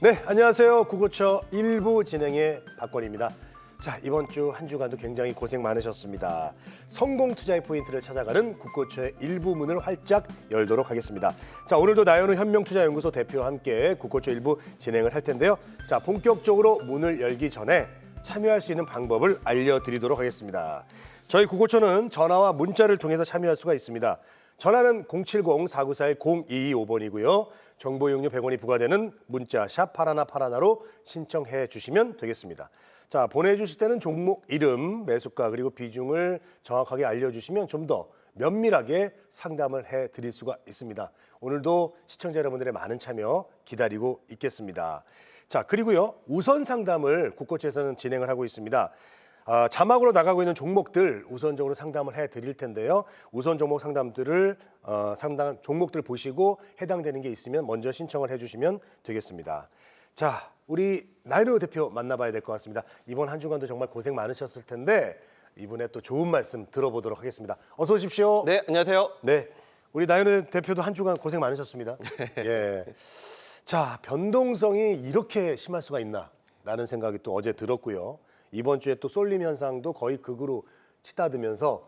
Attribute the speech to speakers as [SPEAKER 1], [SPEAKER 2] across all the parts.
[SPEAKER 1] 네, 안녕하세요. 구고처 1부 진행의 박권입니다. 자, 이번 주 한 주간도 굉장히 고생 많으셨습니다. 성공 투자의 포인트를 찾아가는 국고처의 1부 문을 활짝 열도록 하겠습니다. 자, 오늘도 나연우 현명투자연구소 대표와 함께 국고처 1부 진행을 할 텐데요. 자, 본격적으로 문을 열기 전에 참여할 수 있는 방법을 알려드리도록 하겠습니다. 저희 국고처는 전화와 문자를 통해서 참여할 수가 있습니다. 전화는 070-494-0225번이고요. 정보 이용료 100원이 부과되는 문자 샵 8181로 신청해 주시면 되겠습니다. 자, 보내주실 때는 종목 이름, 매수가 그리고 비중을 정확하게 알려주시면 좀 더 면밀하게 상담을 해드릴 수가 있습니다. 오늘도 시청자 여러분들의 많은 참여 기다리고 있겠습니다. 자, 그리고요, 우선 상담을 국고처에서는 진행을 하고 있습니다. 자막으로 나가고 있는 종목들 우선적으로 상담을 해드릴 텐데요. 우선 종목 상담들을 상담 종목들 보시고 해당되는 게 있으면 먼저 신청을 해주시면 되겠습니다. 자, 우리 나연우 대표 만나봐야 될 것 같습니다. 이번 한 주간도 정말 고생 많으셨을 텐데 이번에 또 좋은 말씀 들어보도록 하겠습니다. 어서 오십시오.
[SPEAKER 2] 네, 안녕하세요.
[SPEAKER 1] 네, 우리 나연우 대표도 한 주간 고생 많으셨습니다. 예. 자, 변동성이 이렇게 심할 수가 있나라는 생각이 또 어제 들었고요. 이번 주에 또 쏠림 현상도 거의 극으로 치닫으면서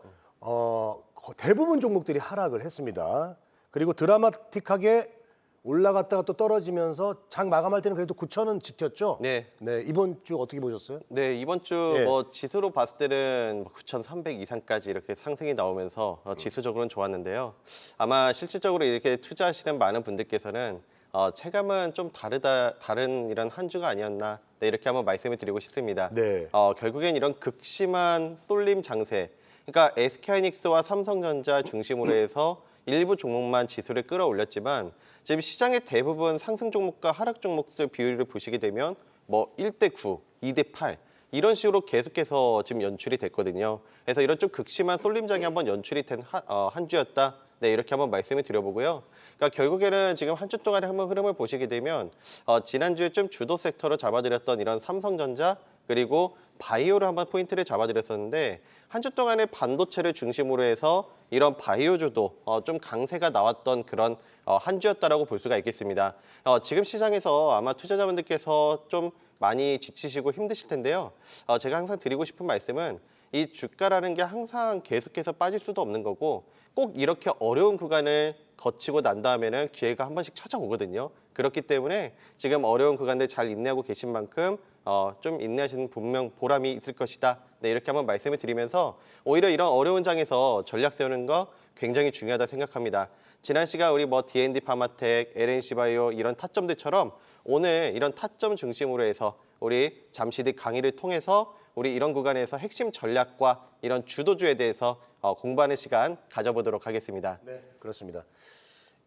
[SPEAKER 1] 대부분 종목들이 하락을 했습니다. 그리고 드라마틱하게 올라갔다가 또 떨어지면서 장 마감할 때는 그래도 9,000원 지켰죠?
[SPEAKER 2] 네.
[SPEAKER 1] 네, 이번 주 어떻게 보셨어요?
[SPEAKER 2] 네, 이번 주
[SPEAKER 1] 예.
[SPEAKER 2] 지수로 봤을 때는 9,300 이상까지 이렇게 상승이 나오면서 지수적으로는 좋았는데요. 아마 실질적으로 이렇게 투자하시는 많은 분들께서는 체감은 좀 다른 이런 한 주가 아니었나, 네, 이렇게 한번 말씀을 드리고 싶습니다.
[SPEAKER 1] 네.
[SPEAKER 2] 결국엔 이런 극심한 쏠림 장세, 그러니까 SK하이닉스와 삼성전자 중심으로 해서 일부 종목만 지수를 끌어올렸지만 지금 시장의 대부분 상승 종목과 하락 종목들 비율을 보시게 되면 1대9, 2대8 이런 식으로 계속해서 지금 연출이 됐거든요. 그래서 이런 좀 극심한 쏠림장이 한번 연출이 된 한 주였다. 네, 이렇게 한번 말씀을 드려보고요. 그러니까 결국에는 지금 한 주 동안의 한번 흐름을 보시게 되면 지난주에 좀 주도 섹터로 잡아드렸던 이런 삼성전자 그리고 바이오를 한번 포인트를 잡아드렸었는데 한 주 동안의 반도체를 중심으로 해서 이런 바이오주도 좀 강세가 나왔던 그런 한 주였다라고 볼 수가 있겠습니다. 지금 시장에서 아마 투자자분들께서 좀 많이 지치시고 힘드실 텐데요. 제가 항상 드리고 싶은 말씀은 이 주가라는 게 항상 계속해서 빠질 수도 없는 거고 꼭 이렇게 어려운 구간을 거치고 난 다음에는 기회가 한 번씩 찾아오거든요. 그렇기 때문에 지금 어려운 구간들 잘 인내하고 계신 만큼 좀 인내하시는 분명 보람이 있을 것이다. 네, 이렇게 한번 말씀을 드리면서 오히려 이런 어려운 장에서 전략 세우는 거 굉장히 중요하다 생각합니다. 지난 시간 우리 D&D 파마텍, LNC바이오 이런 타점들처럼 오늘 이런 타점 중심으로 해서 우리 잠시 뒤 강의를 통해서 우리 이런 구간에서 핵심 전략과 이런 주도주에 대해서 공부하는 시간 가져보도록 하겠습니다.
[SPEAKER 1] 네, 그렇습니다.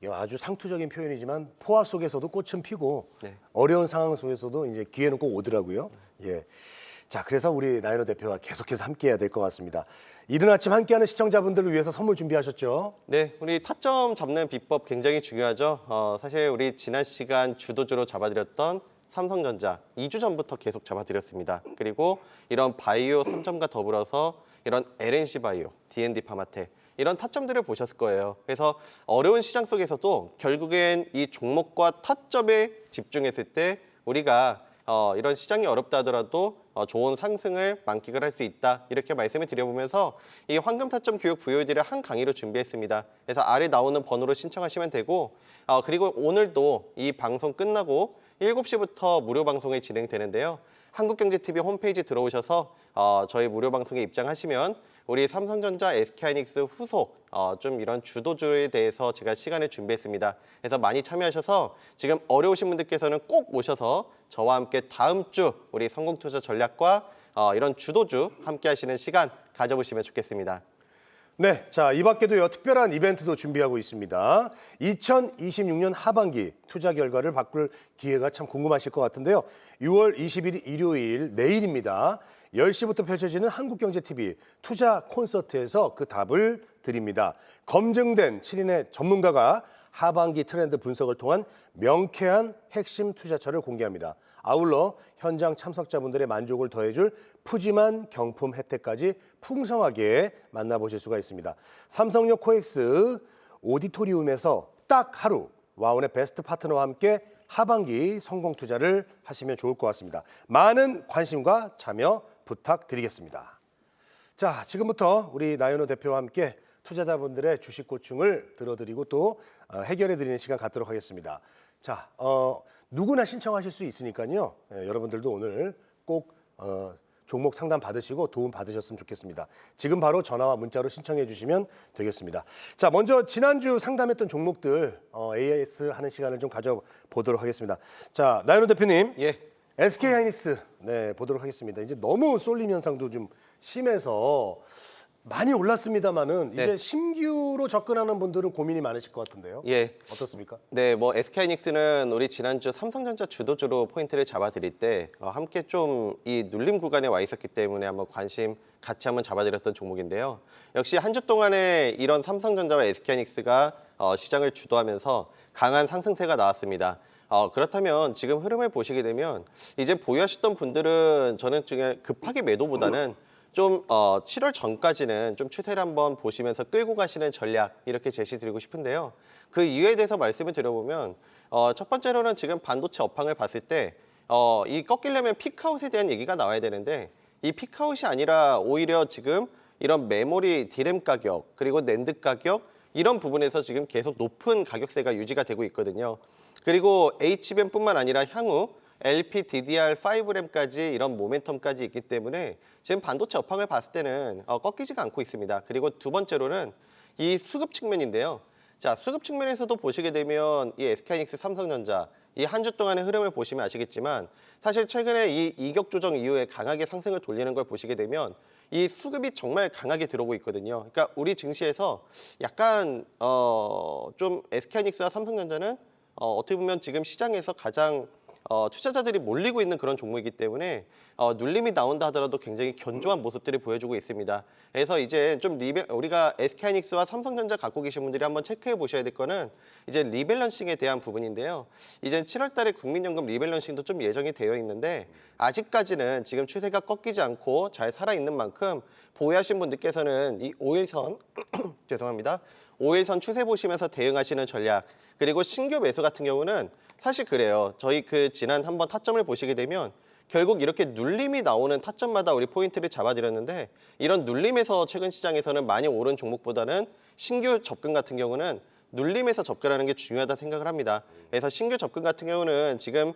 [SPEAKER 1] 이게 아주 상투적인 표현이지만 포화 속에서도 꽃은 피고
[SPEAKER 2] 네.
[SPEAKER 1] 어려운 상황 속에서도 이제 기회는 꼭 오더라고요. 예. 자, 그래서 우리 나연우 대표와 계속해서 함께해야 될 것 같습니다. 이른 아침 함께하는 시청자분들을 위해서 선물 준비하셨죠?
[SPEAKER 2] 네, 우리 타점 잡는 비법 굉장히 중요하죠. 사실 우리 지난 시간 주도주로 잡아드렸던 삼성전자 2주 전부터 계속 잡아드렸습니다. 그리고 이런 바이오 3점과 더불어서 이런 LNC바이오, D&D 파마텍 이런 타점들을 보셨을 거예요. 그래서 어려운 시장 속에서도 결국엔 이 종목과 타점에 집중했을 때 우리가 이런 시장이 어렵다 하더라도 좋은 상승을 만끽을 할 수 있다. 이렇게 말씀을 드려보면서 이 황금 타점 교육 VOD를 한 강의로 준비했습니다. 그래서 아래 나오는 번호로 신청하시면 되고 그리고 오늘도 이 방송 끝나고 7시부터 무료 방송이 진행되는데요. 한국경제TV 홈페이지 들어오셔서 저희 무료 방송에 입장하시면 우리 삼성전자, SK하이닉스 후속 좀 이런 주도주에 대해서 제가 시간을 준비했습니다. 그래서 많이 참여하셔서 지금 어려우신 분들께서는 꼭 오셔서 저와 함께 다음 주 우리 성공투자 전략과 이런 주도주 함께 하시는 시간 가져보시면 좋겠습니다.
[SPEAKER 1] 네, 자, 이 밖에도요, 특별한 이벤트도 준비하고 있습니다. 2026년 하반기 투자 결과를 바꿀 기회가 참 궁금하실 것 같은데요. 6월 20일 일요일 내일입니다. 10시부터 펼쳐지는 한국경제TV 투자 콘서트에서 그 답을 드립니다. 검증된 7인의 전문가가 하반기 트렌드 분석을 통한 명쾌한 핵심 투자처를 공개합니다. 아울러 현장 참석자분들의 만족을 더해줄 푸짐한 경품 혜택까지 풍성하게 만나보실 수가 있습니다. 삼성역 코엑스 오디토리움에서 딱 하루 와운의 베스트 파트너와 함께 하반기 성공 투자를 하시면 좋을 것 같습니다. 많은 관심과 참여 부탁드리겠습니다. 자, 지금부터 우리 나연호 대표와 함께 투자자분들의 주식 고충을 들어드리고 또 해결해드리는 시간 갖도록 하겠습니다. 자, 누구나 신청하실 수 있으니까요. 여러분들도 오늘 꼭 종목 상담 받으시고 도움 받으셨으면 좋겠습니다. 지금 바로 전화와 문자로 신청해 주시면 되겠습니다. 자, 먼저 지난주 상담했던 종목들 AS 하는 시간을 좀 가져보도록 하겠습니다. 자, 나연호 대표님.
[SPEAKER 2] 예.
[SPEAKER 1] SK하이닉스 보도록 하겠습니다. 이제 너무 쏠림 현상도 좀 심해서 많이 올랐습니다만은
[SPEAKER 2] 네.
[SPEAKER 1] 이제 신규로 접근하는 분들은 고민이 많으실 것 같은데요.
[SPEAKER 2] 예.
[SPEAKER 1] 어떻습니까?
[SPEAKER 2] 네, 뭐 SK하이닉스는 우리 지난주 삼성전자 주도주로 포인트를 잡아드릴 때 함께 좀 이 눌림 구간에 와 있었기 때문에 한번 관심 같이 한번 잡아드렸던 종목인데요. 역시 한 주 동안에 이런 삼성전자와 SK하이닉스가 시장을 주도하면서 강한 상승세가 나왔습니다. 그렇다면 지금 흐름을 보시게 되면 이제 보유하셨던 분들은 저는 중에 급하게 매도보다는 좀 7월 전까지는 좀 추세를 한번 보시면서 끌고 가시는 전략 이렇게 제시드리고 싶은데요. 그 이유에 대해서 말씀을 드려보면 첫 번째로는 지금 반도체 업황을 봤을 때 이 꺾이려면 피크아웃에 대한 얘기가 나와야 되는데 이 피크아웃이 아니라 오히려 지금 이런 메모리 디램 가격 그리고 낸드 가격 이런 부분에서 지금 계속 높은 가격세가 유지가 되고 있거든요. 그리고 HBM뿐만 아니라 향후 LPDDR5램까지 이런 모멘텀까지 있기 때문에 지금 반도체 업황을 봤을 때는 꺾이지가 않고 있습니다. 그리고 두 번째로는 이 수급 측면인데요. 자, 수급 측면에서도 보시게 되면 이 SK하이닉스, 삼성전자 이 한 주 동안의 흐름을 보시면 아시겠지만 사실 최근에 이 이격 조정 이후에 강하게 상승을 돌리는 걸 보시게 되면 이 수급이 정말 강하게 들어오고 있거든요. 그러니까 우리 증시에서 약간 좀 SK하이닉스와 삼성전자는 어떻게 보면 지금 시장에서 가장 투자자들이 몰리고 있는 그런 종목이기 때문에 눌림이 나온다 하더라도 굉장히 견조한 모습들을 보여주고 있습니다. 그래서 이제 좀 우리가 SK하이닉스와 삼성전자 갖고 계신 분들이 한번 체크해 보셔야 될 거는 이제 리밸런싱에 대한 부분인데요. 이제 7월 달에 국민연금 리밸런싱도 좀 예정이 되어 있는데 아직까지는 지금 추세가 꺾이지 않고 잘 살아있는 만큼 보유하신 분들께서는 이 5일선 죄송합니다. 5일선 추세 보시면서 대응하시는 전략 그리고 신규 매수 같은 경우는 사실 그래요. 저희 그 지난 한번 타점을 보시게 되면 결국 이렇게 눌림이 나오는 타점마다 우리 포인트를 잡아드렸는데 이런 눌림에서 최근 시장에서는 많이 오른 종목보다는 신규 접근 같은 경우는 눌림에서 접근하는 게 중요하다 생각을 합니다. 그래서 신규 접근 같은 경우는 지금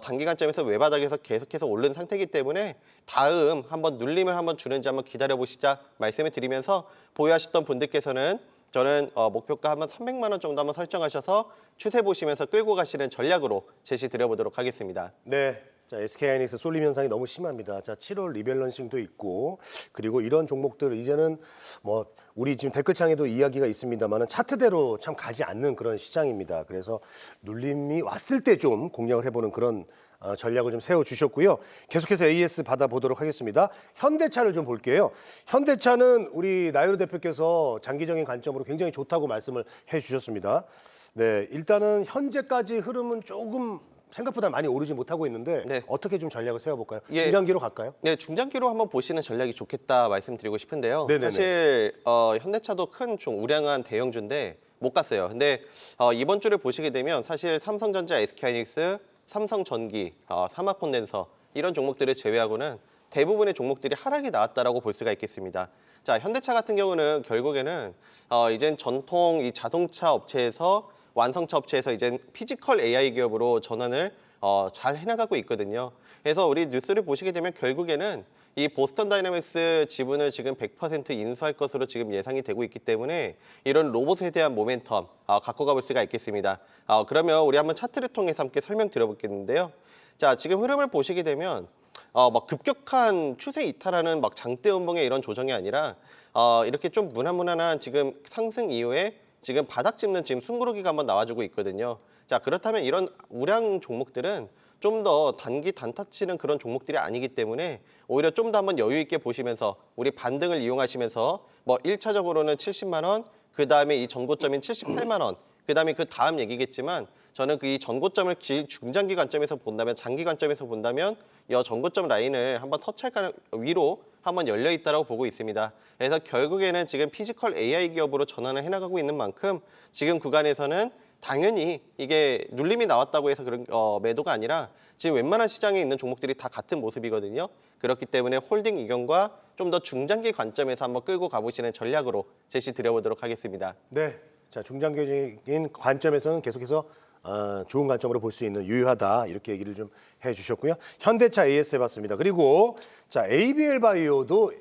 [SPEAKER 2] 단기간점에서 외바닥에서 계속해서 오른 상태이기 때문에 다음 한번 눌림을 한번 주는지 한번 기다려보시자 말씀을 드리면서 보유하셨던 분들께서는 저는 목표가 한번 300만 원 정도 한번 설정하셔서 추세 보시면서 끌고 가시는 전략으로 제시 드려보도록 하겠습니다.
[SPEAKER 1] 네. 자, SK하이닉스 쏠림 현상이 너무 심합니다. 자, 7월 리밸런싱도 있고 그리고 이런 종목들 이제는 뭐 우리 지금 댓글창에도 이야기가 있습니다만은 차트대로 참 가지 않는 그런 시장입니다. 그래서 눌림이 왔을 때 좀 공략을 해보는 그런 전략을 좀 세워주셨고요. 계속해서 AS 받아보도록 하겠습니다. 현대차를 좀 볼게요. 현대차는 우리 나연호 대표께서 장기적인 관점으로 굉장히 좋다고 말씀을 해주셨습니다. 네, 일단은 현재까지 흐름은 조금 생각보다 많이 오르지 못하고 있는데
[SPEAKER 2] 네.
[SPEAKER 1] 어떻게 좀 전략을 세워볼까요?
[SPEAKER 2] 예.
[SPEAKER 1] 중장기로 갈까요?
[SPEAKER 2] 네, 중장기로 한번 보시는 전략이 좋겠다 말씀드리고 싶은데요.
[SPEAKER 1] 네네네.
[SPEAKER 2] 사실 현대차도 큰 좀 우량한 대형주인데 못 갔어요. 근데 이번 주를 보시게 되면 사실 삼성전자, SK하이닉스, 삼성전기, 삼화콘덴서 이런 종목들을 제외하고는 대부분의 종목들이 하락이 나왔다라고 볼 수가 있겠습니다. 자, 현대차 같은 경우는 결국에는 이젠 전통 이 자동차 업체에서 완성차 업체에서 이제 피지컬 AI 기업으로 전환을 잘 해나가고 있거든요. 그래서 우리 뉴스를 보시게 되면 결국에는 이 보스턴 다이내믹스 지분을 지금 100% 인수할 것으로 지금 예상이 되고 있기 때문에 이런 로봇에 대한 모멘텀 갖고 가볼 수가 있겠습니다. 그러면 우리 한번 차트를 통해서 함께 설명드려보겠는데요. 자, 지금 흐름을 보시게 되면 막 급격한 추세 이탈하는 막 장대 음봉의 이런 조정이 아니라 이렇게 좀 무난무난한 지금 상승 이후에 지금 바닥 짚는 지금 숨고르기가 한번 나와주고 있거든요. 자, 그렇다면 이런 우량 종목들은 좀 더 단기 단타 치는 그런 종목들이 아니기 때문에 오히려 좀 더 한번 여유 있게 보시면서 우리 반등을 이용하시면서 뭐 1차적으로는 70만 원, 그 다음에 이 전고점인 78만 원, 그 다음에 그 다음 얘기겠지만 저는 그 이 전고점을 중장기 관점에서 본다면 장기 관점에서 본다면 이 전고점 라인을 한번 터치할 위로 한번 열려 있다고 보고 있습니다. 그래서 결국에는 지금 피지컬 AI 기업으로 전환을 해나가고 있는 만큼 지금 구간에서는 당연히 이게 눌림이 나왔다고 해서 그런 매도가 아니라 지금 웬만한 시장에 있는 종목들이 다 같은 모습이거든요. 그렇기 때문에 홀딩 의견과 좀 더 중장기 관점에서 한번 끌고 가보시는 전략으로 제시 드려보도록 하겠습니다.
[SPEAKER 1] 네. 자, 중장기적인 관점에서는 계속해서 좋은 관점으로 볼 수 있는 유효하다 이렇게 얘기를 좀 해주셨고요. 현대차 AS 해봤습니다. 그리고 자 ABL 바이오도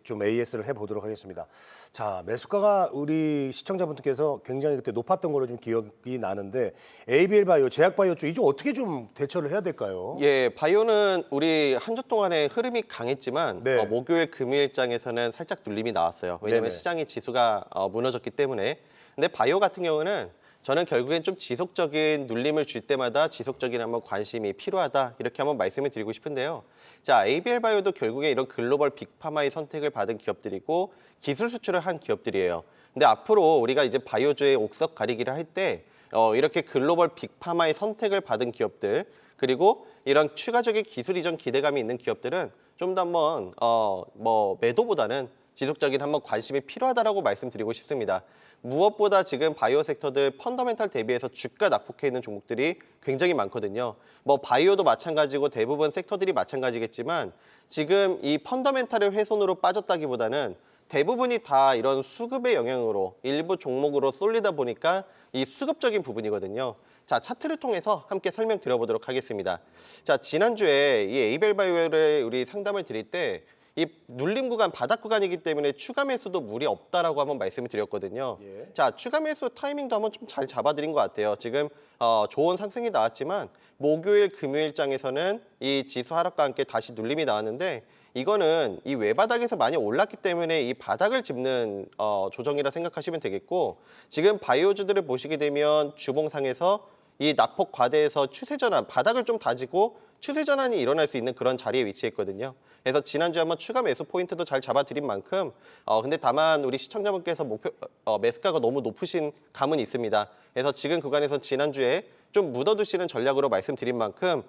[SPEAKER 1] 좀 AS를 해보도록 하겠습니다. 자 매수가가 우리 시청자분들께서 굉장히 그때 높았던 걸로 좀 기억이 나는데 ABL 바이오, 제약 바이오 쪽 이쪽 어떻게 좀 대처를 해야 될까요?
[SPEAKER 2] 예, 바이오는 우리 한 주 동안에 흐름이 강했지만
[SPEAKER 1] 네.
[SPEAKER 2] 목요일 금요일장에서는 살짝 눌림이 나왔어요. 왜냐하면
[SPEAKER 1] 네네.
[SPEAKER 2] 시장이 지수가 무너졌기 때문에. 근데 바이오 같은 경우는 저는 결국엔 좀 지속적인 눌림을 줄 때마다 지속적인 한번 관심이 필요하다 이렇게 한번 말씀을 드리고 싶은데요. 자, ABL 바이오도 결국에 이런 글로벌 빅파마의 선택을 받은 기업들이고 기술 수출을 한 기업들이에요. 근데 앞으로 우리가 이제 바이오주의 옥석 가리기를 할 때 이렇게 글로벌 빅파마의 선택을 받은 기업들 그리고 이런 추가적인 기술 이전 기대감이 있는 기업들은 좀 더 한번 매도보다는 지속적인 한번 관심이 필요하다라고 말씀드리고 싶습니다. 무엇보다 지금 바이오 섹터들 펀더멘탈 대비해서 주가 낙폭해 있는 종목들이 굉장히 많거든요. 바이오도 마찬가지고 대부분 섹터들이 마찬가지겠지만 지금 이 펀더멘탈의 훼손으로 빠졌다기보다는 대부분이 다 이런 수급의 영향으로 일부 종목으로 쏠리다 보니까 이 수급적인 부분이거든요. 자, 차트를 통해서 함께 설명드려보도록 하겠습니다. 자, 지난주에 이 에이벨 바이오를 우리 상담을 드릴 때 이 눌림 구간, 바닥 구간이기 때문에 추가 매수도 무리 없다라고 한번 말씀을 드렸거든요.
[SPEAKER 1] 예.
[SPEAKER 2] 자, 추가 매수 타이밍도 한번 좀 잘 잡아드린 것 같아요. 지금 좋은 상승이 나왔지만 목요일, 금요일장에서는 이 지수 하락과 함께 다시 눌림이 나왔는데 이거는 이 외바닥에서 많이 올랐기 때문에 이 바닥을 짚는 조정이라 생각하시면 되겠고 지금 바이오주들을 보시게 되면 주봉상에서 이 낙폭 과대에서 추세 전환, 바닥을 좀 다지고 추세 전환이 일어날 수 있는 그런 자리에 위치했거든요. 그래서 지난주에 한번 추가 매수 포인트도 잘 잡아드린 만큼 근데 다만 우리 시청자분께서 매수가가 너무 높으신 감은 있습니다. 그래서 지금 구간에서 지난주에 좀 묻어두시는 전략으로 말씀드린 만큼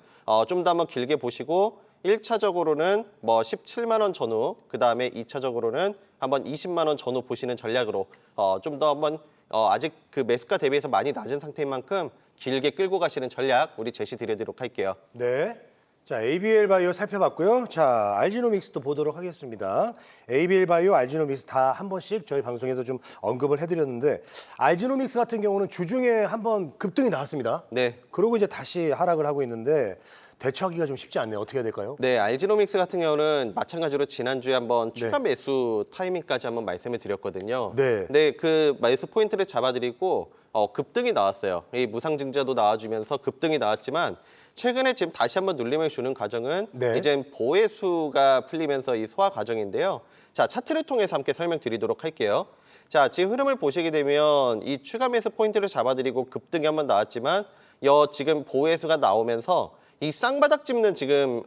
[SPEAKER 2] 좀 더 한번 길게 보시고 1차적으로는 17만 원 전후, 그다음에 2차적으로는 한번 20만 원 전후 보시는 전략으로 좀 더 한번 아직 그 매수가 대비해서 많이 낮은 상태인 만큼 길게 끌고 가시는 전략 우리 제시 드리도록 할게요.
[SPEAKER 1] 네. 자, ABL 바이오 살펴봤고요. 자, 알지노믹스도 보도록 하겠습니다. ABL 바이오, 알지노믹스 다 한 번씩 저희 방송에서 좀 언급을 해드렸는데 알지노믹스 같은 경우는 주중에 한번 급등이 나왔습니다.
[SPEAKER 2] 네.
[SPEAKER 1] 그러고 이제 다시 하락을 하고 있는데 대처하기가 좀 쉽지 않네요. 어떻게 해야 될까요?
[SPEAKER 2] 네, 알지노믹스 같은 경우는 마찬가지로 지난주에 한번 추가
[SPEAKER 1] 네.
[SPEAKER 2] 매수 타이밍까지 한번 말씀을 드렸거든요.
[SPEAKER 1] 네.
[SPEAKER 2] 근데 그 매수 포인트를 잡아드리고 급등이 나왔어요. 이 무상증자도 나와주면서 급등이 나왔지만 최근에 지금 다시 한번 눌림을 주는 과정은
[SPEAKER 1] 네.
[SPEAKER 2] 이제 보해수가 풀리면서 이 소화 과정인데요. 자, 차트를 통해서 함께 설명드리도록 할게요. 자, 지금 흐름을 보시게 되면 이 추가 매수 포인트를 잡아드리고 급등이 한번 나왔지만 지금 보해수가 나오면서 이 쌍바닥 짚는 지금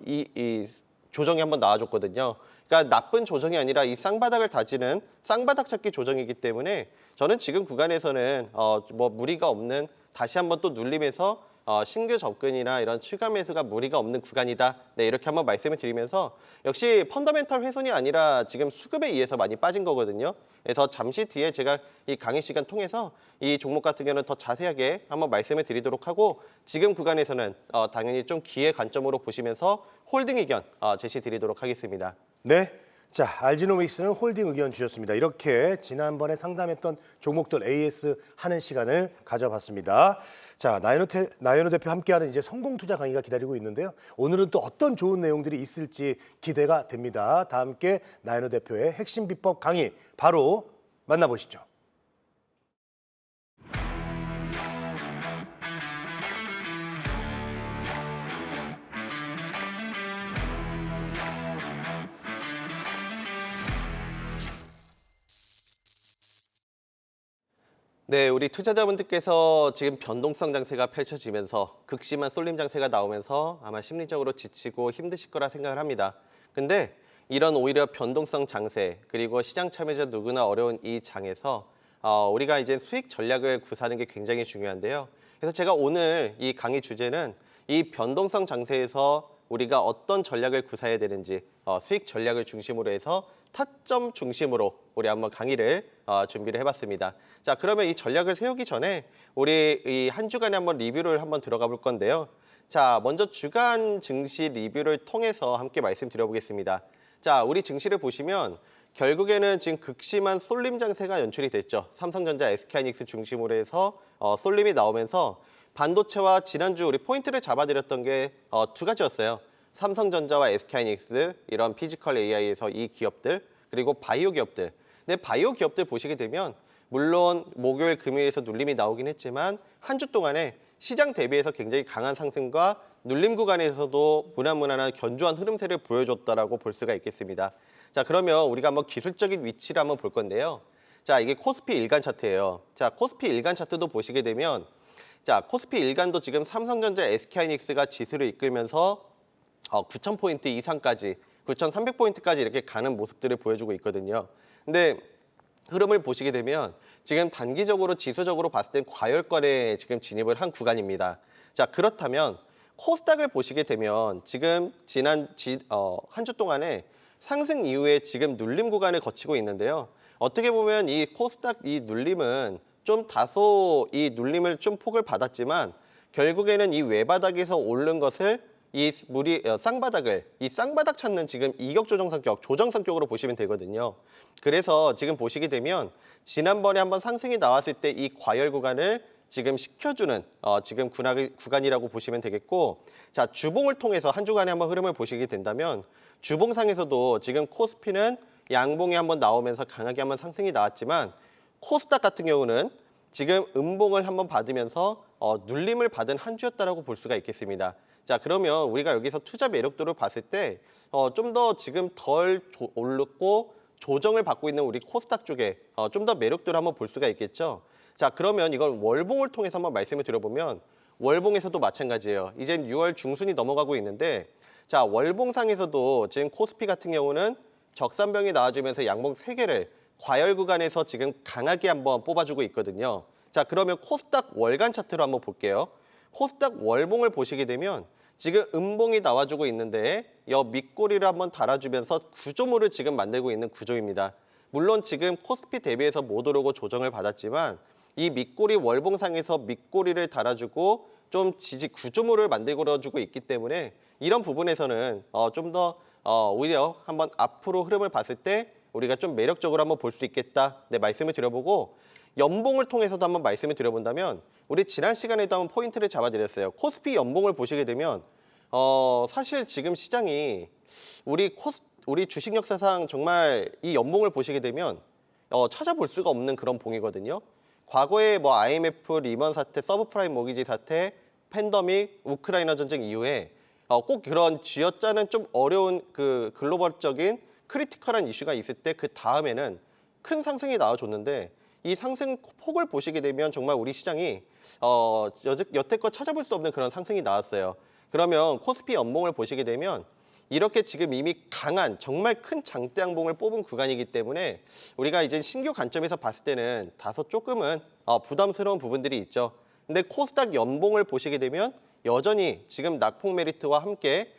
[SPEAKER 2] 이 조정이 한번 나와줬거든요. 그러니까 나쁜 조정이 아니라 이 쌍바닥을 다지는 쌍바닥 찾기 조정이기 때문에 저는 지금 구간에서는 무리가 없는 다시 한번 또 눌림에서 신규 접근이나 이런 추가 매수가 무리가 없는 구간이다. 네, 이렇게 한번 말씀을 드리면서 역시 펀더멘털 훼손이 아니라 지금 수급에 의해서 많이 빠진 거거든요. 그래서 잠시 뒤에 제가 이 강의 시간 통해서 이 종목 같은 경우는 더 자세하게 한번 말씀을 드리도록 하고 지금 구간에서는 당연히 좀 기회 관점으로 보시면서 홀딩 의견 제시 드리도록 하겠습니다.
[SPEAKER 1] 네. 자, 알지노믹스는 홀딩 의견 주셨습니다. 이렇게 지난번에 상담했던 종목들 AS 하는 시간을 가져봤습니다. 자, 나연호 대표 함께하는 이제 성공 투자 강의가 기다리고 있는데요. 오늘은 또 어떤 좋은 내용들이 있을지 기대가 됩니다. 다 함께 나연호 대표의 핵심 비법 강의 바로 만나보시죠.
[SPEAKER 2] 네, 우리 투자자분들께서 지금 변동성 장세가 펼쳐지면서 극심한 쏠림 장세가 나오면서 아마 심리적으로 지치고 힘드실 거라 생각을 합니다. 근데 이런 오히려 변동성 장세 그리고 시장 참여자 누구나 어려운 이 장에서 우리가 이제 수익 전략을 구사하는 게 굉장히 중요한데요. 그래서 제가 오늘 이 강의 주제는 이 변동성 장세에서 우리가 어떤 전략을 구사해야 되는지 수익 전략을 중심으로 해서 타점 중심으로 우리 한번 강의를 준비를 해봤습니다. 자, 그러면 이 전략을 세우기 전에 우리 이 한 주간에 한번 리뷰를 한번 들어가 볼 건데요. 자, 먼저 주간 증시 리뷰를 통해서 함께 말씀드려보겠습니다. 자, 우리 증시를 보시면 결국에는 지금 극심한 쏠림 장세가 연출이 됐죠. 삼성전자, SK하이닉스 중심으로 해서 쏠림이 나오면서 반도체와 지난주 우리 포인트를 잡아드렸던 게 두 가지였어요. 삼성전자와 SK하이닉스 이런 피지컬 AI에서 이 기업들 그리고 바이오 기업들. 근데 바이오 기업들 보시게 되면 물론 목요일, 금요일에서 눌림이 나오긴 했지만 한 주 동안에 시장 대비해서 굉장히 강한 상승과 눌림 구간에서도 무난무난한 견조한 흐름세를 보여줬다라고 볼 수가 있겠습니다. 자, 그러면 우리가 한번 기술적인 위치를 한번 볼 건데요. 자, 이게 코스피 일간 차트예요. 자, 코스피 일간 차트도 보시게 되면 자, 코스피 일간도 지금 삼성전자, SK하이닉스가 지수를 이끌면서 9,000포인트 이상까지 9,300포인트까지 이렇게 가는 모습들을 보여주고 있거든요. 근데 흐름을 보시게 되면 지금 단기적으로 지수적으로 봤을 땐 과열권에 지금 진입을 한 구간입니다. 자, 그렇다면 코스닥을 보시게 되면 지금 한 주 동안에 상승 이후에 지금 눌림 구간을 거치고 있는데요. 어떻게 보면 이 코스닥 이 눌림은 좀 다소 이 눌림을 좀 폭을 받았지만 결국에는 이 외바닥에서 오른 것을 이 쌍바닥 찾는 지금 이격 조정 성격으로 보시면 되거든요. 그래서 지금 보시게 되면 지난번에 한번 상승이 나왔을 때 이 과열 구간을 지금 식혀주는 지금 구간이라고 보시면 되겠고, 자, 주봉을 통해서 한 주간의 한번 흐름을 보시게 된다면 주봉상에서도 지금 코스피는 양봉이 한번 나오면서 강하게 한번 상승이 나왔지만 코스닥 같은 경우는 지금 음봉을 한번 받으면서 눌림을 받은 한 주였다라고 볼 수가 있겠습니다. 자, 그러면 우리가 여기서 투자 매력도를 봤을 때 좀 더 지금 덜 올랐고 조정을 받고 있는 우리 코스닥 쪽에 좀 더 매력도를 한번 볼 수가 있겠죠. 자, 그러면 이건 월봉을 통해서 한번 말씀을 드려보면 월봉에서도 마찬가지예요. 이젠 6월 중순이 넘어가고 있는데 자, 월봉상에서도 지금 코스피 같은 경우는 적산병이 나와주면서 양봉 3개를 과열 구간에서 지금 강하게 한번 뽑아주고 있거든요. 자, 그러면 코스닥 월간 차트로 한번 볼게요. 코스닥 월봉을 보시게 되면 지금 음봉이 나와주고 있는데 이 밑꼬리를 한번 달아주면서 구조물을 지금 만들고 있는 구조입니다. 물론 지금 코스피 대비해서 못 오르고 조정을 받았지만 이 밑꼬리 월봉상에서 밑꼬리를 달아주고 좀 구조물을 만들어주고 있기 때문에 이런 부분에서는 좀 더 오히려 한번 앞으로 흐름을 봤을 때 우리가 좀 매력적으로 한번 볼 수 있겠다. 네, 말씀을 드려보고 연봉을 통해서도 한번 말씀을 드려본다면 우리 지난 시간에도 한번 포인트를 잡아드렸어요. 코스피 연봉을 보시게 되면 사실 지금 시장이 우리 주식 역사상 정말 이 연봉을 보시게 되면 찾아볼 수가 없는 그런 봉이거든요. 과거에 뭐 IMF, 리먼 사태, 서브프라임 모기지 사태, 팬더믹, 우크라이나 전쟁 이후에 꼭 그런 쥐어짜는 좀 어려운 그 글로벌적인 크리티컬한 이슈가 있을 때 그 다음에는 큰 상승이 나와줬는데 이 상승 폭을 보시게 되면 정말 우리 시장이 여태껏 찾아볼 수 없는 그런 상승이 나왔어요. 그러면 코스피 연봉을 보시게 되면 이렇게 지금 이미 강한 정말 큰 장대 양봉을 뽑은 구간이기 때문에 우리가 이제 신규 관점에서 봤을 때는 다소 조금은 부담스러운 부분들이 있죠. 근데 코스닥 연봉을 보시게 되면 여전히 지금 낙폭 메리트와 함께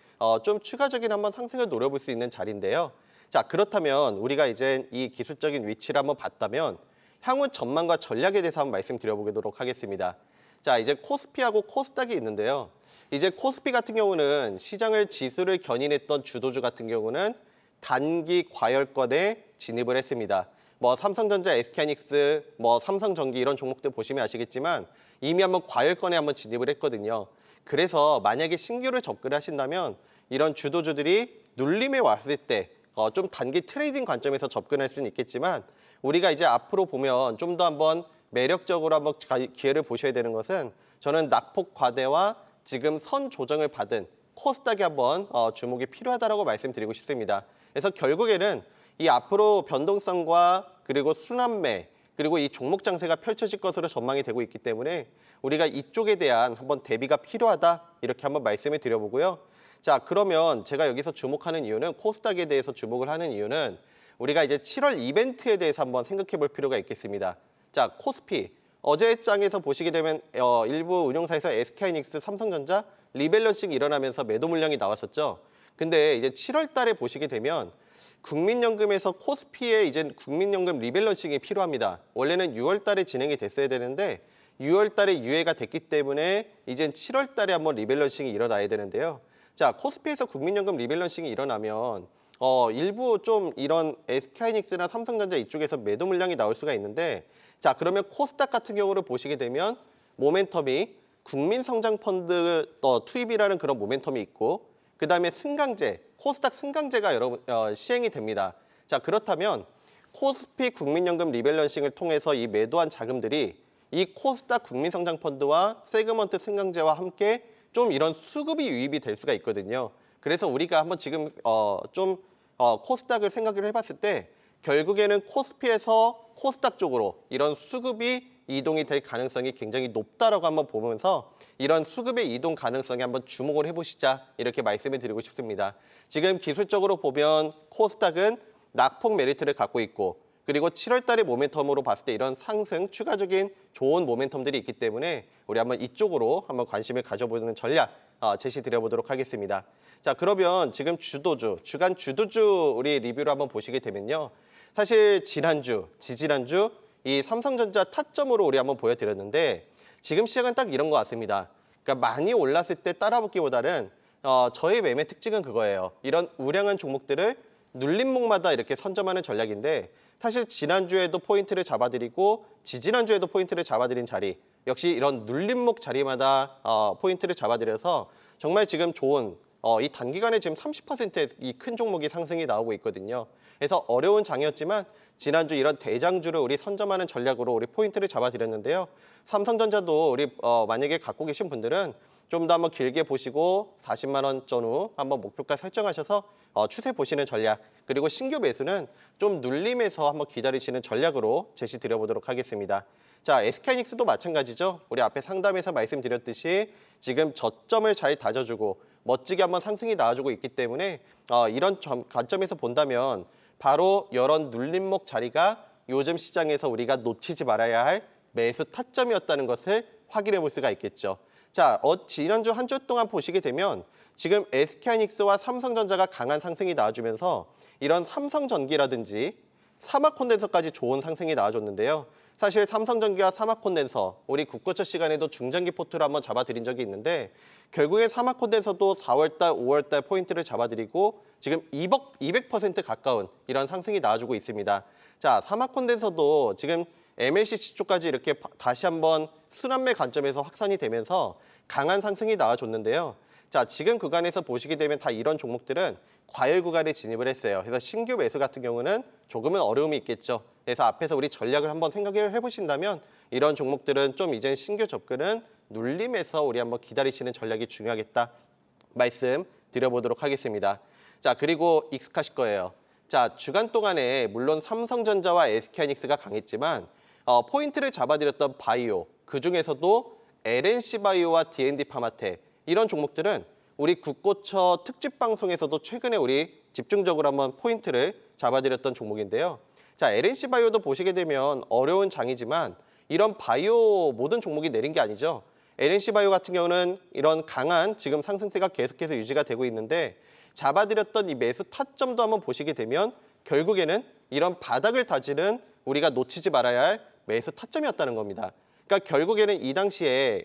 [SPEAKER 2] 좀 추가적인 한번 상승을 노려볼 수 있는 자리인데요. 자, 그렇다면 우리가 이제 이 기술적인 위치를 한번 봤다면 향후 전망과 전략에 대해서 한번 말씀드려보도록 하겠습니다. 자, 이제 코스피하고 코스닥이 있는데요. 이제 코스피 같은 경우는 시장을 지수를 견인했던 주도주 같은 경우는 단기 과열권에 진입을 했습니다. 뭐 삼성전자, SK하이닉스, 뭐 삼성전기 이런 종목들 보시면 아시겠지만 이미 한번 과열권에 한번 진입을 했거든요. 그래서 만약에 신규를 접근을 하신다면 이런 주도주들이 눌림에 왔을 때 좀 단기 트레이딩 관점에서 접근할 수는 있겠지만 우리가 이제 앞으로 보면 좀 더 한번 매력적으로 한번 기회를 보셔야 되는 것은 저는 낙폭 과대와 지금 선 조정을 받은 코스닥이 한번 주목이 필요하다라고 말씀드리고 싶습니다. 그래서 결국에는 이 앞으로 변동성과 그리고 순환매 그리고 이 종목 장세가 펼쳐질 것으로 전망이 되고 있기 때문에 우리가 이쪽에 대한 한번 대비가 필요하다 이렇게 한번 말씀을 드려보고요. 자, 그러면 제가 여기서 주목하는 이유는 코스닥에 대해서 주목을 하는 이유는 우리가 이제 7월 이벤트에 대해서 한번 생각해 볼 필요가 있겠습니다. 자, 코스피 어제 장에서 보시게 되면 일부 운용사에서 SK하이닉스, 삼성전자 리밸런싱이 일어나면서 매도 물량이 나왔었죠. 근데 이제 7월 달에 보시게 되면 국민연금에서 코스피에 이제 국민연금 리밸런싱이 필요합니다. 원래는 6월 달에 진행이 됐어야 되는데 6월 달에 유예가 됐기 때문에 이젠 7월 달에 한번 리밸런싱이 일어나야 되는데요. 자, 코스피에서 국민연금 리밸런싱이 일어나면 일부 좀 이런 SK하이닉스나 삼성전자 이쪽에서 매도 물량이 나올 수가 있는데 자, 그러면 코스닥 같은 경우를 보시게 되면 모멘텀이 국민성장펀드 투입이라는 그런 모멘텀이 있고 그다음에 승강제, 코스닥 승강제가 여러분 시행이 됩니다. 자, 그렇다면 코스피 국민연금 리밸런싱을 통해서 이 매도한 자금들이 이 코스닥 국민성장펀드와 세그먼트 승강제와 함께 좀 이런 수급이 유입이 될 수가 있거든요. 그래서 우리가 한번 지금 코스닥을 생각을 해봤을 때 결국에는 코스피에서 코스닥 쪽으로 이런 수급이 이동이 될 가능성이 굉장히 높다라고 한번 보면서 이런 수급의 이동 가능성에 한번 주목을 해보시자 이렇게 말씀을 드리고 싶습니다. 지금 기술적으로 보면 코스닥은 낙폭 메리트를 갖고 있고 그리고 7월 달의 모멘텀으로 봤을 때 이런 상승, 추가적인 좋은 모멘텀들이 있기 때문에 우리 한번 이쪽으로 한번 관심을 가져보는 전략 제시 드려보도록 하겠습니다. 자, 그러면 지금 주도주, 주간 주도주 우리 리뷰를 한번 보시게 되면요. 사실 지난주, 지지난주 이 삼성전자 타점으로 우리 한번 보여드렸는데 지금 시장은 딱 이런 것 같습니다. 그러니까 많이 올랐을 때 따라붙기보다는 저의 매매 특징은 그거예요. 이런 우량한 종목들을 눌림목마다 이렇게 선점하는 전략인데 사실 지난주에도 포인트를 잡아드리고 지지난주에도 포인트를 잡아드린 자리 역시 이런 눌림목 자리마다 포인트를 잡아드려서 정말 지금 좋은 이 단기간에 지금 30%의 이 큰 종목이 상승이 나오고 있거든요. 그래서 어려운 장이었지만 지난주 이런 대장주를 우리 선점하는 전략으로 우리 포인트를 잡아드렸는데요. 삼성전자도 우리 만약에 갖고 계신 분들은 좀 더 한번 길게 보시고 40만 원 전후 한번 목표가 설정하셔서 추세 보시는 전략 그리고 신규 매수는 좀 눌림에서 한번 기다리시는 전략으로 제시 드려보도록 하겠습니다. 자, SK하이닉스도 마찬가지죠. 우리 앞에 상담에서 말씀드렸듯이 지금 저점을 잘 다져주고 멋지게 한번 상승이 나와주고 있기 때문에 이런 관점에서 본다면 바로 이런 눌림목 자리가 요즘 시장에서 우리가 놓치지 말아야 할 매수 타점이었다는 것을 확인해 볼 수가 있겠죠. 자, 지난주 한 주 동안 보시게 되면 지금 SK하이닉스와 삼성전자가 강한 상승이 나와주면서 이런 삼성전기라든지 사마콘덴서까지 좋은 상승이 나와줬는데요. 사실 삼성전기와 사마콘덴서 우리 국고처 시간에도 중장기 포트를 한번 잡아드린 적이 있는데 결국에 사마콘덴서도 4월달, 5월달 포인트를 잡아드리고 지금 200% 가까운 이런 상승이 나와주고 있습니다. 자, 사마콘덴서도 지금 MLCC 쪽까지 이렇게 다시 한번 순환매 관점에서 확산이 되면서 강한 상승이 나와줬는데요. 자, 지금 구간에서 보시게 되면 다 이런 종목들은 과열 구간에 진입을 했어요. 그래서 신규 매수 같은 경우는 조금은 어려움이 있겠죠. 그래서 앞에서 우리 전략을 한번 생각을 해보신다면 이런 종목들은 좀 이제 신규 접근은 눌림에서 우리 한번 기다리시는 전략이 중요하겠다 말씀 드려보도록 하겠습니다. 자, 그리고 익숙하실 거예요. 자, 주간 동안에 물론 삼성전자와 SK하이닉스가 강했지만 포인트를 잡아드렸던 바이오, 그중에서도 LNC바이오와 D&D파마텍 이런 종목들은 우리 국고처 특집 방송에서도 최근에 우리 집중적으로 한번 포인트를 잡아드렸던 종목인데요. 자, LNC바이오도 보시게 되면 어려운 장이지만 이런 바이오 모든 종목이 내린 게 아니죠. LNC바이오 같은 경우는 이런 강한 지금 상승세가 계속해서 유지가 되고 있는데 잡아드렸던 이 매수 타점도 한번 보시게 되면 결국에는 이런 바닥을 다지는 우리가 놓치지 말아야 할 매수 타점이었다는 겁니다. 그러니까 결국에는 이 당시에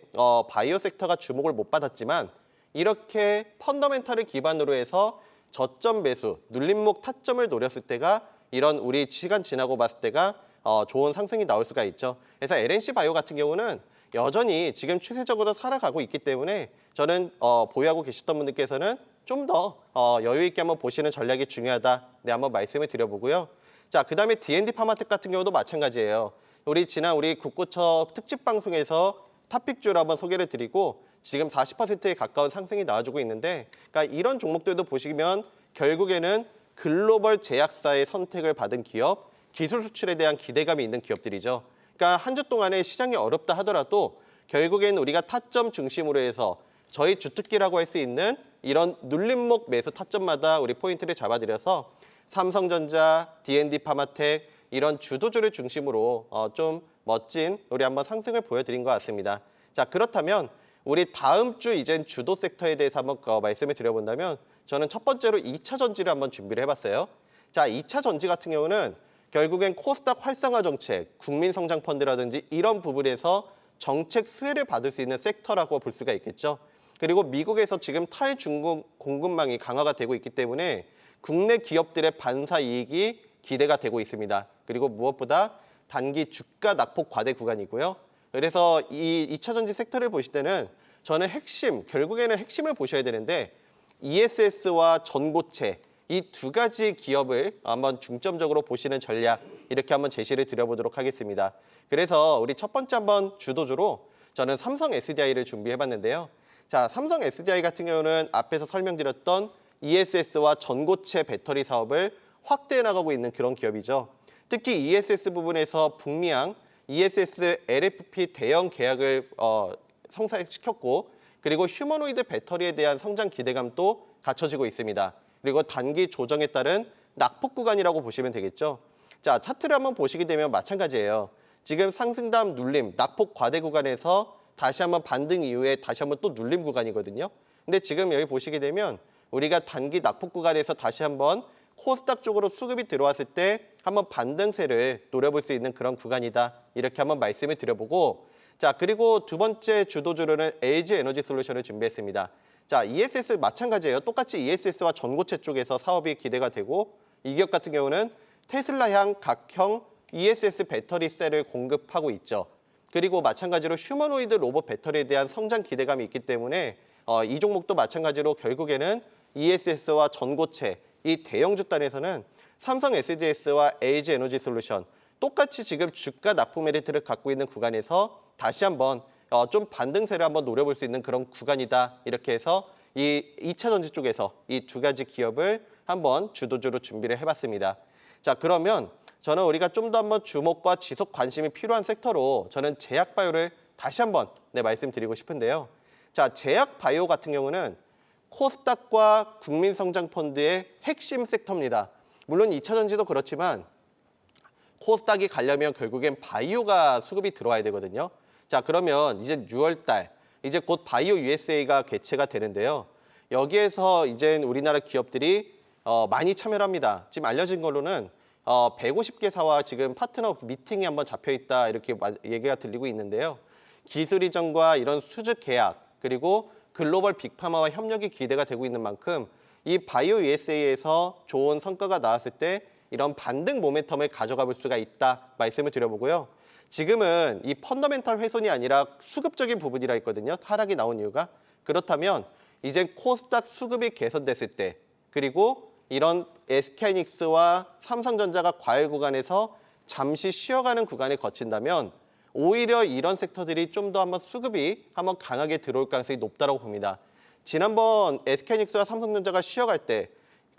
[SPEAKER 2] 바이오 섹터가 주목을 못 받았지만 이렇게 펀더멘탈을 기반으로 해서 저점 매수, 눌림목 타점을 노렸을 때가 이런 우리 시간 지나고 봤을 때가 좋은 상승이 나올 수가 있죠. 그래서 LNC바이오 같은 경우는 여전히 지금 추세적으로 살아가고 있기 때문에 저는 보유하고 계셨던 분들께서는 좀 더 여유 있게 한번 보시는 전략이 중요하다. 네, 한번 말씀을 드려보고요. 자, 그다음에 D&D파마텍 같은 경우도 마찬가지예요. 지난 우리 국고처 특집 방송에서 탑픽주를 한번 소개를 드리고 지금 40%에 가까운 상승이 나와주고 있는데 그러니까 이런 종목들도 보시면 결국에는 글로벌 제약사의 선택을 받은 기업, 기술 수출에 대한 기대감이 있는 기업들이죠. 그러니까 한 주 동안에 시장이 어렵다 하더라도 결국에는 우리가 타점 중심으로 해서 저희 주특기라고 할 수 있는 이런 눌림목 매수 타점마다 우리 포인트를 잡아드려서 삼성전자, D&D파마텍 이런 주도주를 중심으로 좀 멋진 우리 한번 상승을 보여드린 것 같습니다. 자, 그렇다면 우리 다음 주 이젠 주도 섹터에 대해서 한번 말씀을 드려본다면 저는 첫 번째로 2차 전지를 한번 준비를 해봤어요. 자, 2차 전지 같은 경우는 결국엔 코스닥 활성화 정책, 국민성장펀드라든지 이런 부분에서 정책 수혜를 받을 수 있는 섹터라고 볼 수가 있겠죠. 그리고 미국에서 지금 탈중국 공급망이 강화가 되고 있기 때문에 국내 기업들의 반사 이익이 기대가 되고 있습니다. 그리고 무엇보다 단기 주가 낙폭 과대 구간이고요. 그래서 이 2차 전지 섹터를 보실 때는 저는 결국에는 핵심을 보셔야 되는데 ESS와 전고체 이 두 가지 기업을 한번 중점적으로 보시는 전략 이렇게 한번 제시를 드려보도록 하겠습니다. 그래서 우리 첫 번째 한번 주도주로 저는 삼성 SDI를 준비해봤는데요. 자, 삼성 SDI 같은 경우는 앞에서 설명드렸던 ESS와 전고체 배터리 사업을 확대해 나가고 있는 그런 기업이죠. 특히 ESS 부분에서 북미항 ESS LFP 대형 계약을 성사시켰고 그리고 휴머노이드 배터리에 대한 성장 기대감도 갖춰지고 있습니다. 그리고 단기 조정에 따른 낙폭 구간이라고 보시면 되겠죠. 자, 차트를 한번 보시게 되면 마찬가지예요. 지금 상승 다음 눌림, 낙폭 과대 구간에서 다시 한번 반등 이후에 다시 한번 또 눌림 구간이거든요. 근데 지금 여기 보시게 되면 우리가 단기 낙폭 구간에서 다시 한번 코스닥 쪽으로 수급이 들어왔을 때 한번 반등세를 노려볼 수 있는 그런 구간이다. 이렇게 한번 말씀을 드려보고 자, 그리고 두 번째 주도주로는 LG 에너지 솔루션을 준비했습니다. 자, ESS 마찬가지예요. 똑같이 ESS와 전고체 쪽에서 사업이 기대가 되고 이 기업 같은 경우는 테슬라향 각형 ESS 배터리 셀을 공급하고 있죠. 그리고 마찬가지로 휴머노이드 로봇 배터리에 대한 성장 기대감이 있기 때문에 이 종목도 마찬가지로 결국에는 ESS와 전고체 이 대형주 단에서는 삼성 SDS와 LG 에너지 솔루션 똑같이 지금 주가 납품 메리트를 갖고 있는 구간에서 다시 한번 좀 반등세를 한번 노려볼 수 있는 그런 구간이다. 이렇게 해서 이 2차 전지 쪽에서 이 두 가지 기업을 한번 주도주로 준비를 해봤습니다. 자, 그러면 저는 우리가 좀 더 한번 주목과 지속 관심이 필요한 섹터로 저는 제약바이오를 다시 한번 말씀드리고 싶은데요. 자, 제약바이오 같은 경우는 코스닥과 국민성장펀드의 핵심 섹터입니다. 물론 2차 전지도 그렇지만 코스닥이 가려면 결국엔 바이오가 수급이 들어와야 되거든요. 자, 그러면 이제 6월 달 이제 곧 바이오 USA가 개최가 되는데요. 여기에서 이제 우리나라 기업들이 많이 참여를 합니다. 지금 알려진 걸로는 150개사와 지금 파트너 미팅이 한번 잡혀 있다 이렇게 얘기가 들리고 있는데요. 기술 이전과 이런 수주 계약 그리고 글로벌 빅파마와 협력이 기대가 되고 있는 만큼 이 바이오 USA에서 좋은 성과가 나왔을 때 이런 반등 모멘텀을 가져가 볼 수가 있다 말씀을 드려보고요. 지금은 이 펀더멘탈 훼손이 아니라 수급적인 부분이라 있거든요. 하락이 나온 이유가. 그렇다면 이제 코스닥 수급이 개선됐을 때 그리고 이런 SK하이닉스와 삼성전자가 과열 구간에서 잠시 쉬어가는 구간을 거친다면 오히려 이런 섹터들이 좀 더 한번 수급이 한번 강하게 들어올 가능성이 높다고 봅니다. 지난번 SK하이닉스와 삼성전자가 쉬어갈 때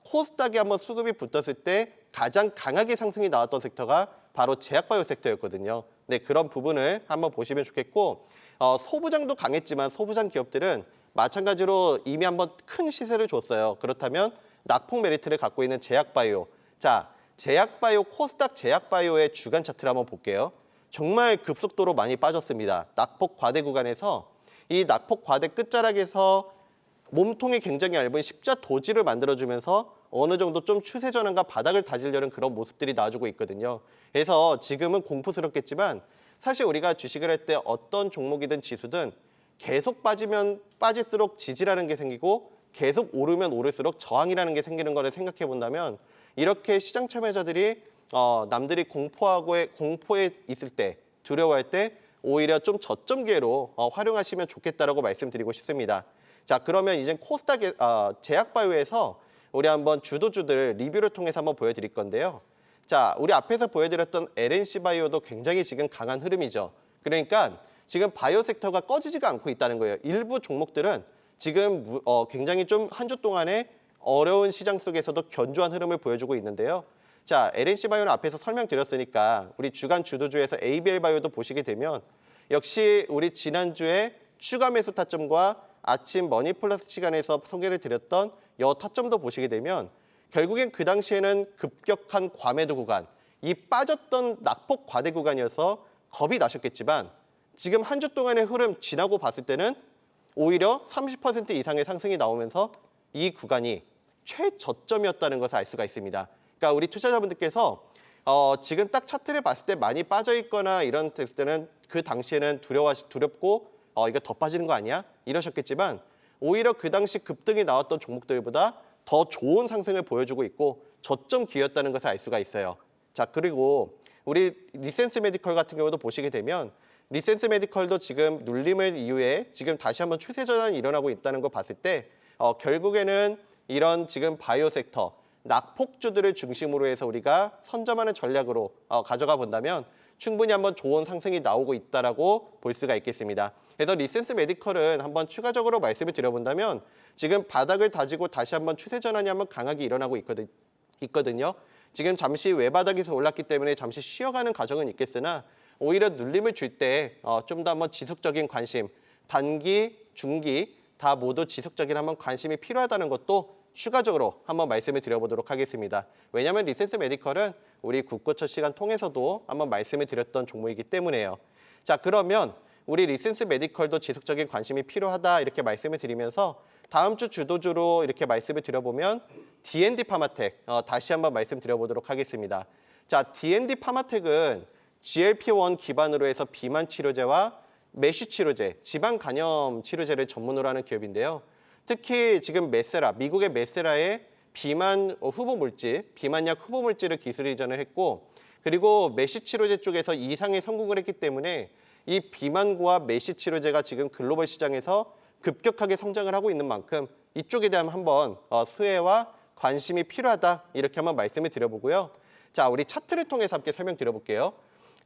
[SPEAKER 2] 코스닥에 한번 수급이 붙었을 때 가장 강하게 상승이 나왔던 섹터가 바로 제약바이오 섹터였거든요. 네, 그런 부분을 한번 보시면 좋겠고 소부장도 강했지만 소부장 기업들은 마찬가지로 이미 한번 큰 시세를 줬어요. 그렇다면 낙폭 메리트를 갖고 있는 제약바이오. 자, 제약바이오 코스닥 제약바이오의 주간 차트를 한번 볼게요. 정말 급속도로 많이 빠졌습니다. 낙폭 과대 구간에서 이 낙폭 과대 끝자락에서 몸통이 굉장히 얇은 십자 도지를 만들어주면서 어느 정도 좀 추세 전환과 바닥을 다지려는 그런 모습들이 나와주고 있거든요. 그래서 지금은 공포스럽겠지만 사실 우리가 주식을 할 때 어떤 종목이든 지수든 계속 빠지면 빠질수록 지지라는 게 생기고 계속 오르면 오를수록 저항이라는 게 생기는 거를 생각해 본다면 이렇게 시장 참여자들이 남들이 공포에 있을 때 두려워할 때 오히려 좀 저점 기회로 활용하시면 좋겠다라고 말씀드리고 싶습니다. 자, 그러면 이제 코스닥 제약바이오에서 우리 한번 주도주들 리뷰를 통해서 한번 보여드릴 건데요. 자, 우리 앞에서 보여드렸던 LNC바이오도 굉장히 지금 강한 흐름이죠. 그러니까 지금 바이오 섹터가 꺼지지가 않고 있다는 거예요. 일부 종목들은 지금 굉장히 좀 한 주 동안에 어려운 시장 속에서도 견조한 흐름을 보여주고 있는데요. 자, LNC바이오는 앞에서 설명드렸으니까 우리 주간 주도주에서 ABL바이오도 보시게 되면 역시 우리 지난주에 추가 매수 타점과 아침 머니플러스 시간에서 소개를 드렸던 여 타점도 보시게 되면 결국엔 그 당시에는 급격한 과매도 구간, 이 빠졌던 낙폭 과대 구간이어서 겁이 나셨겠지만 지금 한 주 동안의 흐름 지나고 봤을 때는 오히려 30% 이상의 상승이 나오면서 이 구간이 최저점이었다는 것을 알 수가 있습니다. 그러니까 우리 투자자분들께서 지금 딱 차트를 봤을 때 많이 빠져 있거나 이런 됐을 때는 그 당시에는 두렵고 이거 더 빠지는 거 아니야? 이러셨겠지만 오히려 그 당시 급등이 나왔던 종목들보다 더 좋은 상승을 보여주고 있고 저점 기회였다는 것을 알 수가 있어요. 자, 그리고 우리 리센스 메디컬 같은 경우도 보시게 되면 리센스 메디컬도 지금 눌림을 이후에 지금 다시 한번 추세 전환이 일어나고 있다는 걸 봤을 때 결국에는 이런 지금 바이오 섹터 낙폭주들을 중심으로 해서 우리가 선점하는 전략으로 가져가 본다면 충분히 한번 좋은 상승이 나오고 있다라고 볼 수가 있겠습니다. 그래서 리센스 메디컬은 한번 추가적으로 말씀을 드려본다면 지금 바닥을 다지고 다시 한번 추세 전환이 한번 강하게 일어나고 있거든요. 지금 잠시 외바닥에서 올랐기 때문에 잠시 쉬어가는 과정은 있겠으나 오히려 눌림을 줄 때 좀 더 한번 지속적인 관심, 단기, 중기 다 모두 지속적인 한번 관심이 필요하다는 것도 추가적으로 한번 말씀을 드려보도록 하겠습니다. 왜냐하면 리센스 메디컬은 우리 국고첫 시간 통해서도 한번 말씀을 드렸던 종목이기 때문에요. 자, 그러면 우리 리센스 메디컬도 지속적인 관심이 필요하다 이렇게 말씀을 드리면서 다음 주 주도주로 이렇게 말씀을 드려보면 D&D 파마텍 다시 한번 말씀드려보도록 하겠습니다. 자, D&D 파마텍은 GLP-1 기반으로 해서 비만 치료제와 메쉬 치료제, 지방 간염 치료제를 전문으로 하는 기업인데요. 특히 지금 메세라, 미국의 메세라의 비만 후보 물질, 비만약 후보 물질을 기술 이전을 했고 그리고 메쉬 치료제 쪽에서 이상의 성공을 했기 때문에 이 비만과 메쉬 치료제가 지금 글로벌 시장에서 급격하게 성장을 하고 있는 만큼 이쪽에 대한 한번 수혜와 관심이 필요하다 이렇게 한번 말씀을 드려보고요. 자, 우리 차트를 통해서 함께 설명드려볼게요.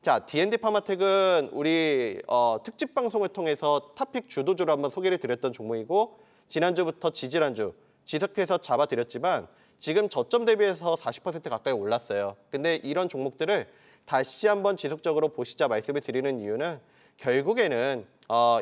[SPEAKER 2] 자, D&D 파마텍은 우리 특집 방송을 통해서 탑픽 주도주로 한번 소개를 드렸던 종목이고 지난주부터 지지난주 지속해서 잡아드렸지만 지금 저점 대비해서 40% 가까이 올랐어요. 근데 이런 종목들을 다시 한번 지속적으로 보시자 말씀을 드리는 이유는 결국에는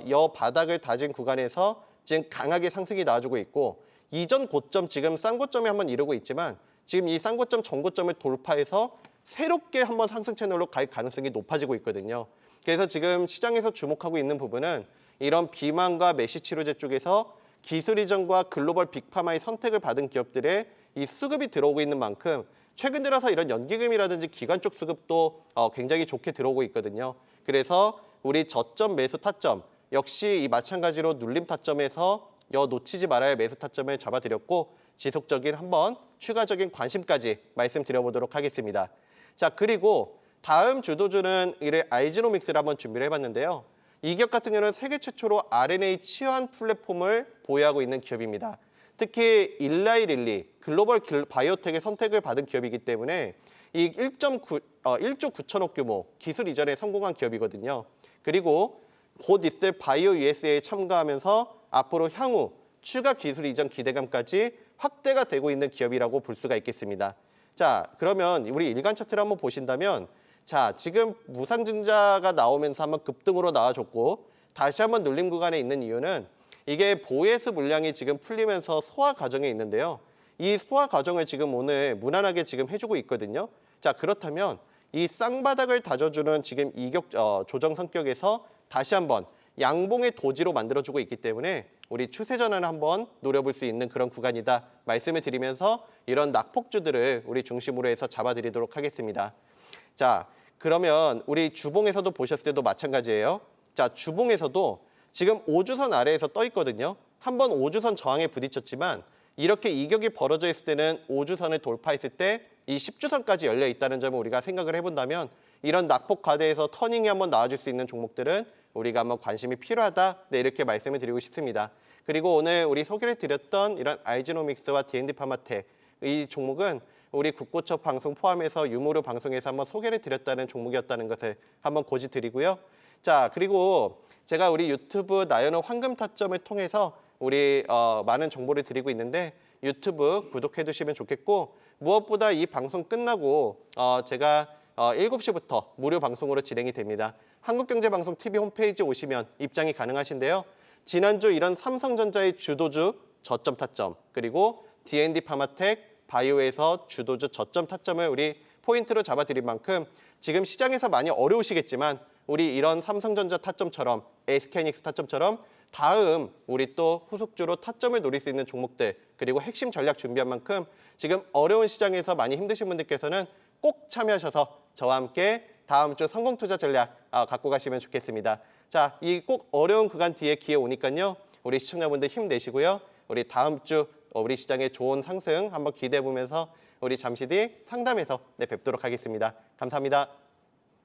[SPEAKER 2] 이 바닥을 다진 구간에서 지금 강하게 상승이 나와주고 있고 이전 고점 지금 쌍고점에 한번 이루고 있지만 지금 이 쌍고점 전고점을 돌파해서 새롭게 한번 상승 채널로 갈 가능성이 높아지고 있거든요. 그래서 지금 시장에서 주목하고 있는 부분은 이런 비만과 메쉬 치료제 쪽에서 기술 이전과 글로벌 빅파마의 선택을 받은 기업들의 이 수급이 들어오고 있는 만큼 최근 들어서 이런 연기금이라든지 기관 쪽 수급도 굉장히 좋게 들어오고 있거든요. 그래서 우리 저점 매수 타점 역시 이 마찬가지로 눌림 타점에서 놓치지 말아야 매수 타점을 잡아드렸고 지속적인 한번 추가적인 관심까지 말씀드려보도록 하겠습니다. 자, 그리고 다음 주도주는 이래 알지노믹스를 한번 준비를 해봤는데요. 이 기업 같은 경우는 세계 최초로 RNA 치환 플랫폼을 보유하고 있는 기업입니다. 특히 일라이 릴리 글로벌 바이오텍의 선택을 받은 기업이기 때문에 이 1조 9천억 규모 기술 이전에 성공한 기업이거든요. 그리고 곧 있을 바이오 USA에 참가하면서 앞으로 향후 추가 기술 이전 기대감까지 확대가 되고 있는 기업이라고 볼 수가 있겠습니다. 자, 그러면 우리 일간 차트를 한번 보신다면 자, 지금 무상증자가 나오면서 한번 급등으로 나와줬고 다시 한번 눌림 구간에 있는 이유는 이게 보예스 물량이 지금 풀리면서 소화 과정에 있는데요. 이 소화 과정을 지금 오늘 무난하게 지금 해주고 있거든요. 자, 그렇다면 이 쌍바닥을 다져주는 지금 이격 조정 성격에서 다시 한번 양봉의 도지로 만들어주고 있기 때문에 우리 추세 전환을 한번 노려볼 수 있는 그런 구간이다 말씀을 드리면서 이런 낙폭주들을 우리 중심으로 해서 잡아드리도록 하겠습니다. 자, 그러면 우리 주봉에서도 보셨을 때도 마찬가지예요. 자, 주봉에서도 지금 5주선 아래에서 떠 있거든요. 한번 5주선 저항에 부딪혔지만 이렇게 이격이 벌어져 있을 때는 5주선을 돌파했을 때 이 10주선까지 열려 있다는 점을 우리가 생각을 해본다면 이런 낙폭 과대에서 터닝이 한번 나와줄 수 있는 종목들은 우리가 한번 관심이 필요하다. 네, 이렇게 말씀을 드리고 싶습니다. 그리고 오늘 우리 소개를 드렸던 이런 알지노믹스와 D&D 파마텍 이 종목은 우리 국고첫 방송 포함해서 유무료 방송에서 한번 소개를 드렸다는 종목이었다는 것을 한번 고지드리고요. 자, 그리고 제가 우리 유튜브 나연의 황금 타점을 통해서 우리 많은 정보를 드리고 있는데 유튜브 구독해 두시면 좋겠고 무엇보다 이 방송 끝나고 제가 7시부터 무료 방송으로 진행이 됩니다. 한국경제방송 TV 홈페이지 오시면 입장이 가능하신데요. 지난주 이런 삼성전자의 주도주 저점 타점 그리고 D&D 파마텍 바이오에서 주도주 저점 타점을 우리 포인트로 잡아드린 만큼 지금 시장에서 많이 어려우시겠지만 우리 이런 삼성전자 타점처럼 SK하이닉스 타점처럼 다음 우리 또 후속주로 타점을 노릴 수 있는 종목들 그리고 핵심 전략 준비한 만큼 지금 어려운 시장에서 많이 힘드신 분들께서는 꼭 참여하셔서 저와 함께 다음 주 성공 투자 전략 갖고 가시면 좋겠습니다. 자, 이 꼭 어려운 구간 뒤에 기회 오니까요. 우리 시청자분들 힘내시고요. 우리 다음 주 우리 시장의 좋은 상승 한번 기대해 보면서 우리 잠시 뒤 상담에서 뵙도록 하겠습니다. 감사합니다.